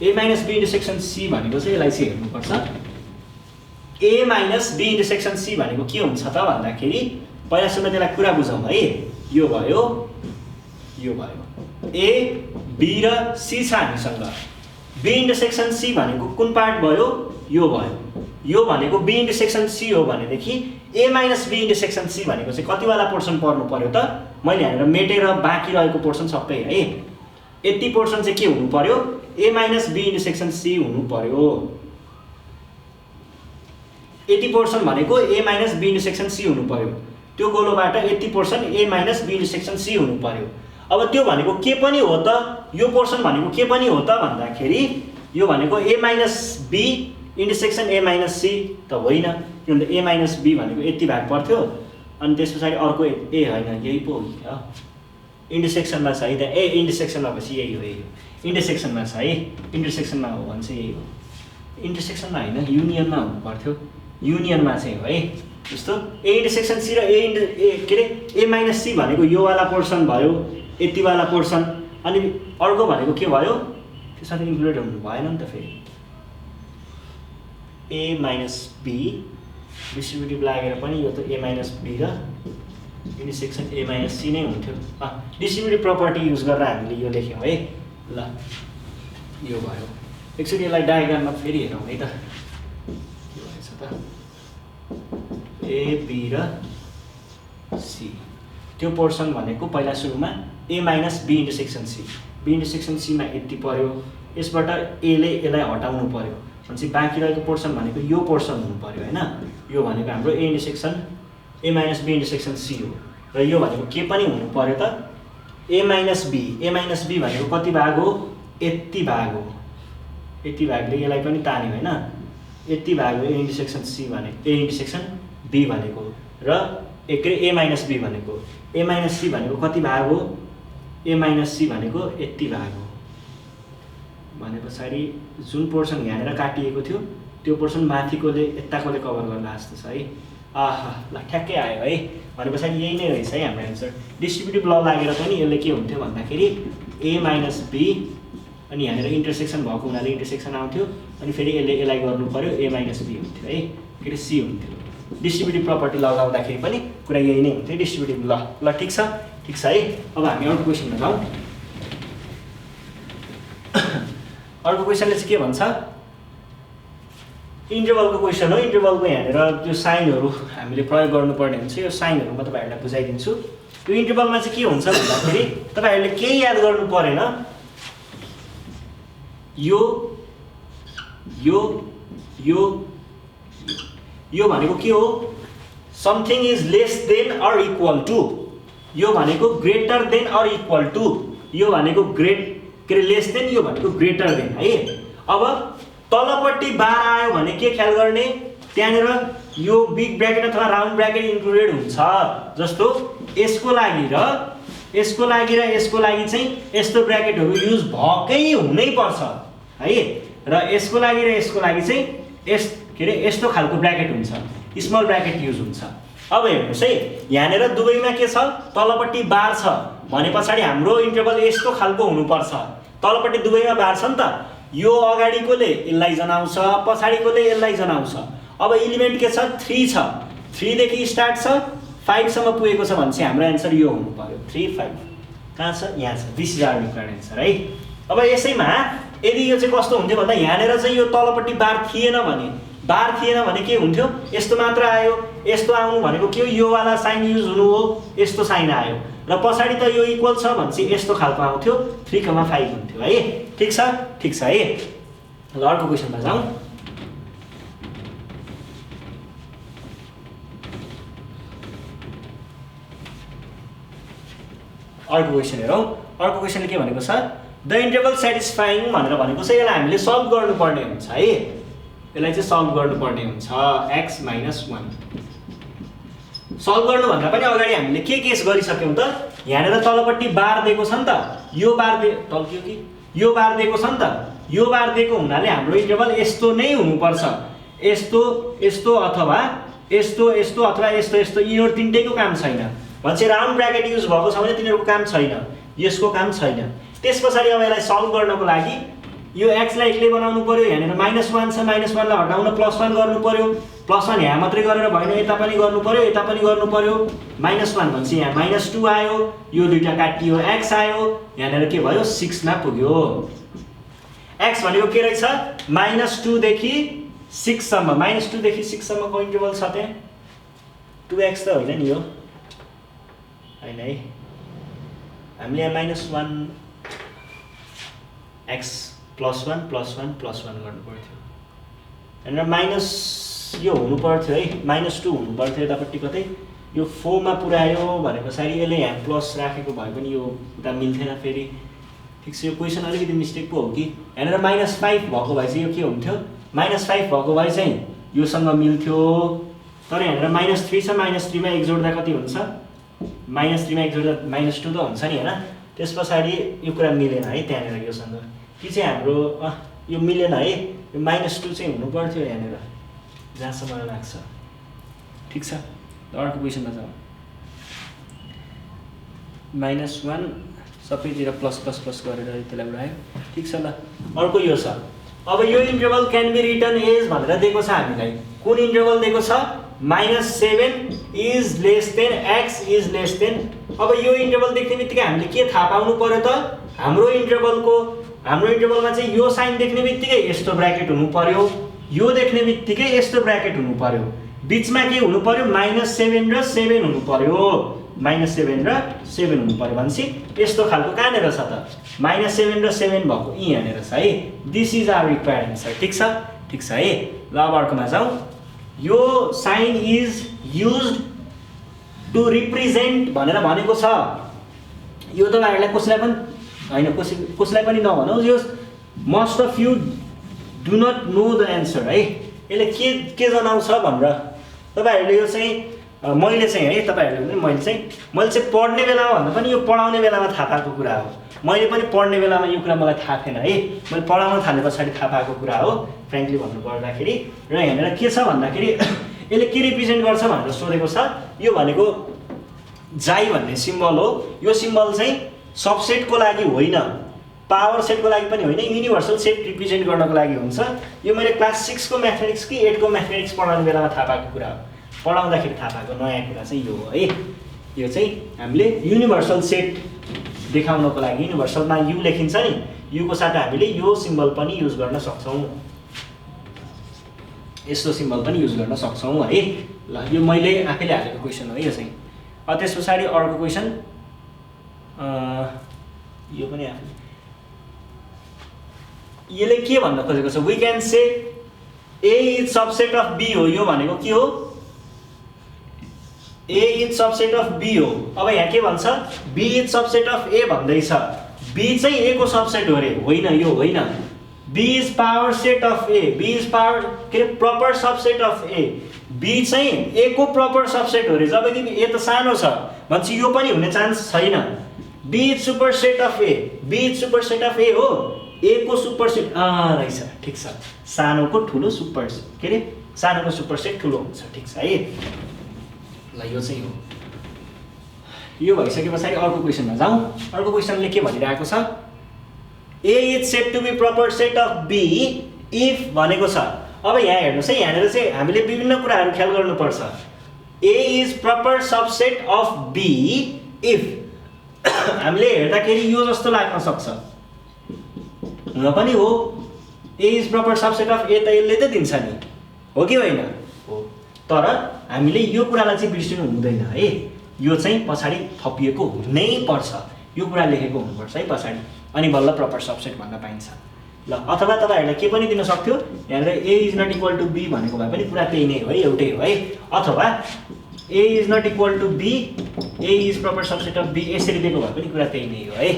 A minus B intersection C भनेको चाहिँ यसलाई चाहिँ हेर्नुपर्छ। A minus B intersection C भनेको के हुन्छ त भन्दाखेरि, पहिला सुरु त्यसलाई कुरा बुझौँ है। यो भयो, यो भयो, ए बी र सी छ हामीसँग। बी इन्टरसेक्सन सी भनेको कुन पार्ट भयो, यो भयो। यो भनेको बी इन्टरसेक्सन सी हो भनेदेखि ए माइनस बी इन्टरसेक्सन सी भनेको चाहिँ कति वाला पोर्सन पर्नु पर्यो त, मैले यहाँनिर मेटेर बाँकी रहेको पोर्सन सबै है, 80% चाहिँ के हुनु पर्यो, ए माइनस बी इन्टरसेक्सन सी हुनु पर्यो। 80% भनेको A minus B intersection C हुनु पर्यो, त्यो गोलोबाट 80% ए माइनस बी इन्टरसेक्सन सी हुनु पर्यो। अब त्यो भनेको के पनि हो त, यो पोर्सन भनेको के पनि हो त भन्दाखेरि, यो भनेको A minus B intersection A minus C त होइन, किनभने ए माइनस बी भनेको यति भाग पर्थ्यो, अनि त्यस पछाडि अर्को ए होइन, यही पो हो, इन्टरसेक्सनमा छ है, त्यहाँ ए इन्टरसेक्सनमा भएपछि यही हो, यही हो, इन्टरसेक्सनमा छ है, इन्टरसेक्सनमा हो भने चाहिँ यही हो, इन्टरसेक्सनमा होइन युनियनमा हुनु पर्थ्यो, युनियनमा चाहिँ हो है। जस्तो ए इन्टरसेक्सन सी र के अरे ए माइनस सी भनेको यो वाला पोर्सन भयो, यति वाला पोर्सन, अनि अर्को भनेको के भयो, त्यो साथै इन्क्लुडेड हुनु भएन नि त फेरि। ए माइनस बी डिस्ट्रिब्युटिभ लागेर पनि यो त ए माइनस बी र इन्टरसेक्सन ए माइनस सी नै हुन्थ्यो। डिस्ट्रिब्युटिभ प्रपर्टी युज गरेर हामीले यो लेख्यौँ है। ल यो भयो, एकचोटि यसलाई डायग्राममा फेरि हेरौँ है त, के भएछ त, ए बी र सी, त्यो पोर्सन भनेको पहिला सुरुमा A minus B intersection C, B intersection सीमा यति पर्यो, यसबाट एले यसलाई हटाउनु पर्यो, भनेपछि बाँकी रहेको पोर्सन भनेको यो पोर्सन हुनु पर्यो होइन। यो भनेको हाम्रो A intersection A minus B intersection C हो, र यो भनेको के पनि हुनु पर्यो त, ए माइनस बी भनेको कति भाग हो, यति भाग हो, यति भागले यसलाई पनि तान्यो होइन, यति भाग हो ए इन्टरसेक्सन सी भनेको, ए इन्टरसेक्सन बी भनेको, र ए माइनस बी भनेको, ए माइनस सी भनेको कति भाग हो, ए माइनस सी भनेको यति भाग हो। भने पछाडि जुन पोर्सन यहाँनिर काटिएको थियो त्यो पोर्सन माथिकोले यताकोले कभर गर्ला जस्तो छ है, आहा ल ठ्याक्कै आयो है। भनेपछि यही नै रहेछ है हाम्रो एन्सर। डिस्ट्रिब्युटिभ ल लागेर पनि यसले के हुन्थ्यो भन्दाखेरि a माइनस b अनि यहाँनिर इन्टरसेक्सन भएको हुनाले इन्टरसेक्सन आउँथ्यो अनि फेरि यसलाई गर्नु पर्यो a माइनस b हुन्थ्यो है, फेरि c हुन्थ्यो। डिस्ट्रिब्युटिभ प्रपर्टी लगाउँदाखेरि पनि कुरा यही नै हुन्थ्यो डिस्ट्रिब्युटिभ ल। ल ठिक छ है। अब हामी अर्को क्वेसनमा जाउँ। अर्को क्वेसनले चाहिँ के भन्छ, इन्टरभलको क्वेसन हो। इन्टरभलको यहाँनिर त्यो साइनहरू हामीले प्रयोग गर्नुपर्ने हुन्छ। यो साइनहरू म तपाईँहरूलाई बुझाइदिन्छु। यो इन्टरभलमा चाहिँ के हुन्छ भन्दाखेरि तपाईँहरूले केही याद गर्नु परेन। यो यो यो यो भनेको के हो, something is less than or equal to. यो भनेको greater than or equal to. यो भनेको लेस देन, यो भनेको ग्रेटर देन है। अब तलपट्टि बार आयो भने के ख्याल गर्ने, त्यहाँनिर यो बिग ब्र्याकेट अथवा राउन्ड ब्र्याकेट इन्क्लुडेड हुन्छ। जस्तो यसको लागि र यसको लागि र यसको लागि चाहिँ यस्तो ब्र्याकेटहरू युज भएकै हुनै पर्छ है। र यसको लागि र यसको लागि चाहिँ यस्तो खालको ब्र्याकेट हुन्छ, स्मल ब्र्याकेट युज हुन्छ। अब हेर्नुहोस् है, यहाँनिर दुवैमा के छ, तलपट्टि बार छ भने पछाडि हाम्रो इन्टरभल यस्तो खालको हुनुपर्छ। तलपट्टि दुवैमा बार छ नि त, यो अगाडिकोले यसलाई जनाउँछ, पछाडिकोले यसलाई जनाउँछ। अब इलिमेन्ट के छ, 3 छ। 3 देखि स्टार्ट छ, 5 सम्म पुगेको छ भने चाहिँ हाम्रो एन्सर यो हुनु पर्यो, 3 5। कहाँ छ, यहाँ छ। This is our required answer है। अब यसैमा यदि यो चाहिँ कस्तो हुन्थ्यो भन्दा यहाँनिर चाहिँ यो तलपट्टि बार थिएन भने के हुन्थ्यो, यस्तो मात्र आयो। यस्तो आउनु भनेको के हो, यो वाला साइन युज हुनु हो, यस्तो साइन आयो। र पछाडि त यो इक्वल छ भने चाहिँ यस्तो खालको आउँथ्यो, 3,5 हुन्थ्यो है। ठिक छ है। ल अर्को क्वेसनमा जाउँ। अर्को क्वेसन हेरौँ। अर्को क्वेसनले के भनेको छ, द इन्टरभल सेटिस्फाइङ भनेर भनेको छ। यसलाई हामीले सल्भ गर्नुपर्ने हुन्छ है। यसलाई चाहिँ सल्भ गर्नुपर्ने हुन्छ, x माइनस 1। सल्भ गर्नु भन्दा पनि अगाडि हामीले के केस गरिसक्यौँ त, यहाँनिर तलपट्टि बार दिएको छ नि त, यो बार टल्कियो कि यो बार दिएको छ नि त। यो बार दिएको हुनाले हाम्रो इन्टरभल यस्तो नै हुनुपर्छ। यस्तो यस्तो अथवा यस्तो यस्तो अथवा यस्तो यस्तो, यिनीहरू तिनटैको काम छैन भन्छ। राउन्ड ब्र्याकेट युज भएको छ भने तिनीहरूको काम छैन, यसको काम छैन। त्यस पछाडि अब यसलाई सल्भ गर्नको लागि यो x लाई एक्लै बनाउनु पर्यो। यहाँनिर -1 छ, -1 लाई हटाउन +1 गर्नु पर्यो। +1 यहाँ मात्रै गरेर भएन, यता पनि गर्नु पर्यो, यता पनि गर्नु पर्यो। -1 भनेपछि यहाँ -2 आयो, यो दुईटा काटियो, x आयो। यहाँनिर के भयो, 6 मा पुग्यो। x भनेको के रहेछ, -2 देखि 6 सम्म, -2 देखि 6 सम्मको इन्टरभल छ त्यहाँ। 2x त होइन नि यो, हैन है। हामीले यहाँ -1 x +1 +1 +1 गर्नु पर्थ्यो। यहाँनिर माइनस यो हुनु पर्थ्यो है, -2 हुनु पर्थ्यो यतापट्टि कतै। यो 4 मा पुर्यायो भने पछाडि यसले यहाँ प्लस राखेको भए पनि यो उता मिल्थेन फेरि। ठिक छ, यो क्वेसन अलिकति मिस्टेक पो हो कि। यहाँनिर -5 भएको भए चाहिँ यो के हुन्थ्यो, -5 भएको भए चाहिँ योसँग मिल्थ्यो। तर यहाँनिर -3 छ, -3 मा एक जोड्दा कति हुन्छ, -3 मा एक जोड्दा -2 त हुन्छ नि हैन। त्यस पछाडि यो कुरा मिलेन है त्यहाँनिर योसँग, कि चाहिँ हाम्रो यो मिलेन है। यो -2 चाहिँ हुनु पर्थ्यो यहाँनिर, जहाँसम्म मलाई लाग्छ। ठिक छ, अर्को क्वेसनमा जाउँ। -1 सबैतिर प्लस गरेर त्यसलाई उडायो। ठिक छ, ल अर्को यो छ। अब यो interval can be written as भनेर दिएको छ हामीलाई। कुन इन्टरभल दिएको छ, -7 is less than x is less than. अब यो इन्टरभल देख्ने बित्तिकै हामीले के थाहा पाउनु पर्यो त, हाम्रो इन्टरभलमा चाहिँ यो साइन देख्ने बित्तिकै यस्तो ब्र्याकेट हुनु पर्यो, यो देख्ने बित्तिकै यस्तो ब्र्याकेट हुनु पर्यो। बिचमा के हुनु पर्यो, -7 र 7 हुनु पर्यो, -7 र 7 हुनु पर्यो। भनेपछि यस्तो खालको कहाँनिर छ त, -7 र 7 भएको यहाँनिर छ है। This is our required answer. ठिक छ है। ल अब अर्कोमा जाउँ। यो sign is used to represent भनेर भनेको छ। यो तपाईँहरूलाई कसैलाई पनि हैन, कसैलाई पनि नभनौँ, यो most of you do not know the answer है। यसले के जनाउँछ भनेर तपाईँहरूले यो चाहिँ मैले चाहिँ पढ्ने बेलामा भन्दा पनि यो पढाउने बेलामा थाहा पाएको कुरा हो। मैले पनि पढ्ने बेलामा यो कुरा मलाई थाहा थिएन है, मैले पढाउन थाले पछाडि थाहा पाएको कुरा हो फ्रेङ्कली भन्नु पर्दाखेरि। र यहाँनिर के छ भन्दाखेरि यसले के रिप्रेजेन्ट गर्छ भनेर सोधेको छ। यो भनेको जाई भन्ने सिम्बल हो। यो सिम्बल चाहिँ सबसेटको लागि होइन, पावर सेटको लागि पनि होइन, युनिभर्सल सेट रिप्रेजेन्ट गर्नको लागि हुन्छ। यो मैले क्लास 6 को म्याथमेटिक्स कि 8 को म्याथमेटिक्स पढाउने बेलामा थाहा पाएको कुरा हो। पढाउँदाखेरि थाहा पाएको नयाँ कुरा चाहिँ यो हो है। यो चाहिँ हामीले युनिभर्सल सेट देखाउनको लागि युनिभर्सलमा यु लेखिन्छ नि, युको साथ हामीले यो सिम्बल पनि युज गर्न सक्छौँ, यस्तो सिम्बल पनि युज गर्न सक्छौँ है। ल यो मैले आफैले हालेको क्वेसन हो यो चाहिँ। त्यस पछाडि अर्को क्वेसन यो पनि आफैले, यसले के भन्न खोजेको छ, we can say A is subset of B हो। यो भनेको के हो, A is subset of B हो। अब यहाँ के भन्छ, B is subset of A भन्दैछ, बी चाहिँ ए को सबसेट हो रे, होइन यो होइन। B is power set of A, B is power के are proper subset of A, B चाहिँ ए को प्रपर सबसेट हो रे, जबकि ए त सानो छ भन्छ यो पनि हुने चान्स छैन। B is super set of A, B is super set of A हो, ए को सुपर सेट रहेछ, ठिक छ। सानोको ठुलो सुपर के अरे सानोको सुपर सेट ठुलो हुन्छ, ठिक छ है। ल यो चाहिँ हो। यो भइसके पछाडि अर्को क्वेसनमा जाउँ। अर्को क्वेसनले के भनिरहेको छ, A is set to B proper set of B if भनेको छ। अब यहाँ हेर्नुहोस् है, यहाँनिर चाहिँ हामीले विभिन्न कुराहरू ख्याल गर्नुपर्छ। A is proper subset of B if हामीले हेर्दाखेरि यो जस्तो लाग्न सक्छ, हुन पनि हो। A is proper subset of A त यसले त दिन्छ नि, हो कि होइन? हो। तर हामीले यो कुरालाई चाहिँ बिर्सिनु हुँदैन है, यो चाहिँ पछाडि थपिएको हुनै पर्छ, यो कुरा लेखेको हुनुपर्छ है पछाडि, अनि बल्ल प्रपर सबसेट भन्न पाइन्छ। ल अथवा तपाईँहरूलाई के पनि दिन सक्थ्यो, यहाँनिर A is not equal to B भनेको भए पनि कुरा त्यही नै हो है, एउटै हो है। अथवा A is not equal to B, A is proper subset of B यसरी दिएको भए पनि कुरा त्यही नै हो है।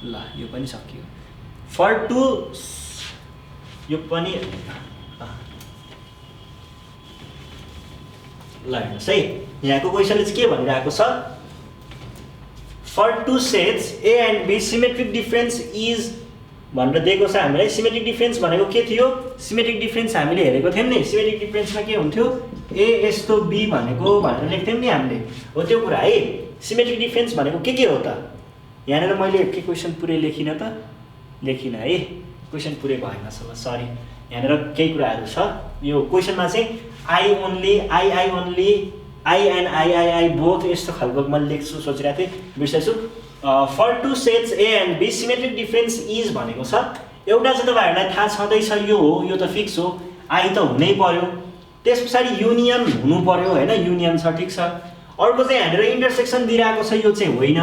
ल यो पनि सकियो। फर टु यो पनि ल हेर्नुहोस् है, यहाँको क्वेसनले चाहिँ के भनिरहेको छ, for two sets A and B symmetric difference is भनेर दिएको छ हामीलाई। सिमेट्रिक डिफरेन्स भनेको के थियो, सिमेट्रिक डिफरेन्स हामीले हेरेको थियौँ नि, सिमेट्रिक डिफरेन्समा के हुन्थ्यो, ए यस्तो बी भनेको भनेर लेख्थ्यौँ नि हामीले, हो त्यो कुरा है। सिमेट्रिक डिफरेन्स भनेको के हो त, यहाँनिर मैले के क्वेसन पुरै लेखिनँ त, लेखिनँ है, क्वेसन पुरै भएन सरी। यहाँनिर केही कुराहरू छ, यो क्वेसनमा चाहिँ I only, I only, I and I both यस्तो खालको मैले लेख्छु सोचिरहेको थिएँ, बिर्सेछु। For two sets A and B symmetric difference is भनेको छ। एउटा चाहिँ तपाईँहरूलाई थाहा छँदैछ यो हो, यो त फिक्स हो, आई त हुनै पर्यो। त्यस पछाडि युनियन हुनु पर्यो होइन, युनियन छ, ठिक छ। अर्को चाहिँ यहाँनिर इन्टरसेक्सन दिइरहेको छ, यो चाहिँ होइन।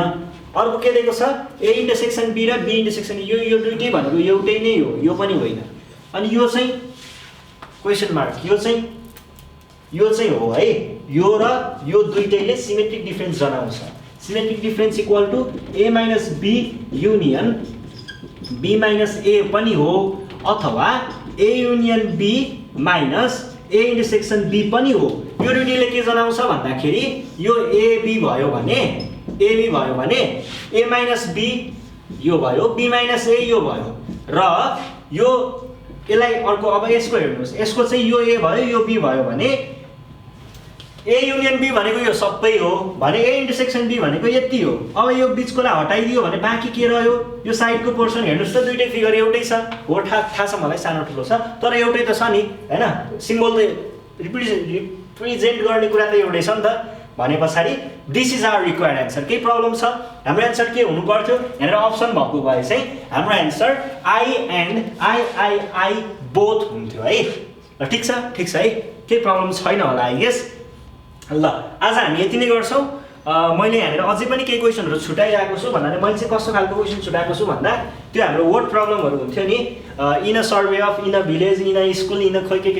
अर्को के दिएको छ, ए इन्टरसेक्सन बी र बी इन्टरसेक्सन यो दुइटै भनेको एउटै नै हो, यो पनि होइन। अनि यो चाहिँ क्वेसन मार्क, यो चाहिँ हो है, यो र यो दुइटैले सिमेट्रिक डिफरेन्स जनाउँछ। Symmetric difference equal to A minus B union B minus A पनि हो, अथवा A union B minus A intersection B पनि हो। यो दुइटैले के जनाउँछ भन्दाखेरि यो एबी भयो भने, एबी भयो भने ए माइनस बी यो भयो, बी माइनस ए यो भयो, र यो यसलाई अर्को अब यसको हेर्नुहोस्, यसको चाहिँ यो ए भयो यो बी भयो भने ए युनियन बी भनेको यो सबै हो भने ए इन्टरसेक्सन बी भनेको यति हो। अब यो बिचकोलाई हटाइदियो भने बाँकी के रह्यो, यो साइडको पोर्सन हेर्नुहोस् त, दुइटै फिगर एउटै छ, हो थाहा छ मलाई सानो ठुलो छ, तर एउटै त छ नि होइन, सिम्बल त रिप्रेजेन्ट गर्ने कुरा त एउटै छ नि त। भने पछाडि this is our required answer. केही प्रब्लम छ, हाम्रो एन्सर के हुनु पर्थ्यो, यहाँनिर अप्सन भएको भए चाहिँ हाम्रो answer I and I both हुन्थ्यो है। ल ठिक छ है, केही प्रब्लम छैन होला आई गेस। ल आज हामी यति नै गर्छौँ। मैले यहाँनिर अझै पनि केही क्वेसनहरू छुट्याइरहेको छु। भन्नाले मैले चाहिँ कस्तो खालको क्वेसन छुट्याएको छु भन्दा, त्यो हाम्रो वर्ड प्रब्लमहरू हुन्थ्यो नि, in a survey of, in a village, in a school, in a खोइ के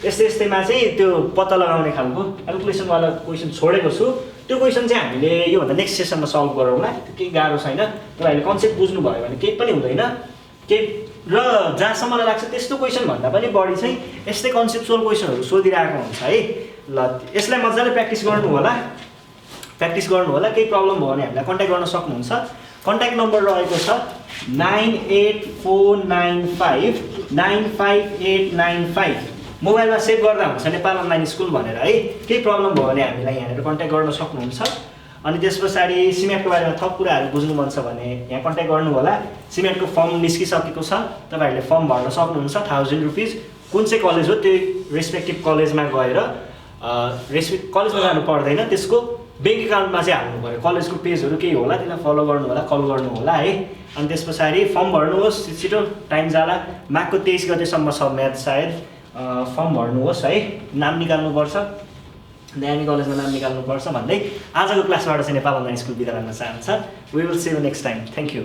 यस्तैमा चाहिँ त्यो पत्ता लगाउने खालको क्यालकुलेसनवाला क्वेसन छोडेको छु। त्यो क्वेसन चाहिँ हामीले योभन्दा नेक्स्ट सेसनमा सल्भ गरौँला। त्यो केही गाह्रो छैन, तपाईँहरूले कन्सेप्ट बुझ्नुभयो भने केही पनि हुँदैन केही। र जहाँसम्म लाग्छ त्यस्तो क्वेसन भन्दा पनि बढी चाहिँ यस्तै कन्सेप्चुअल क्वेसनहरू सोधिरहेको हुन्छ है। ल यसलाई मजाले प्र्याक्टिस गर्नु होला। केही प्रब्लम भयो भने हामीलाई कन्ट्याक्ट गर्न सक्नुहुन्छ। कन्ट्याक्ट नम्बर रहेको छ 9849595895 मोबाइलमा सेभ गर्दा हुन्छ नेपाल अनलाइन स्कुल भनेर है। केही प्रब्लम भयो भने हामीलाई यहाँनिर कन्ट्याक्ट गर्न सक्नुहुन्छ। अनि त्यस पछाडि सिमेटको बारेमा थप कुराहरू बुझ्नु मन छ भने यहाँ कन्ट्याक्ट गर्नु होला। सिमेटको फर्म निस्किसकेको छ, तपाईँहरूले फर्म भर्न सक्नुहुन्छ। 1000 रुपिज कुन चाहिँ कलेज हो त्यो रेस्पेक्टिभ कलेजमा गएर कलेजमा जानु पर्दैन, त्यसको ब्याङ्क एकाउन्टमा चाहिँ हाल्नु पऱ्यो। कलेजको पेजहरू केही होला, त्यसलाई फलो गर्नु होला, कल गर्नु होला है। अनि त्यस पछाडि फर्म भर्नुहोस्, छिटो टाइम जाला। माघको 23 गतेसम्म छ म्याथ सायद। फर्म भर्नुहोस् है, नाम निकाल्नुपर्छ, दामी कलेजमा नाम निकाल्नुपर्छ भन्दै आजको क्लासबाट चाहिँ नेपाल अनलाइन स्कुल बिदा गर्न चाहन्छ। We will see you next time. Thank you.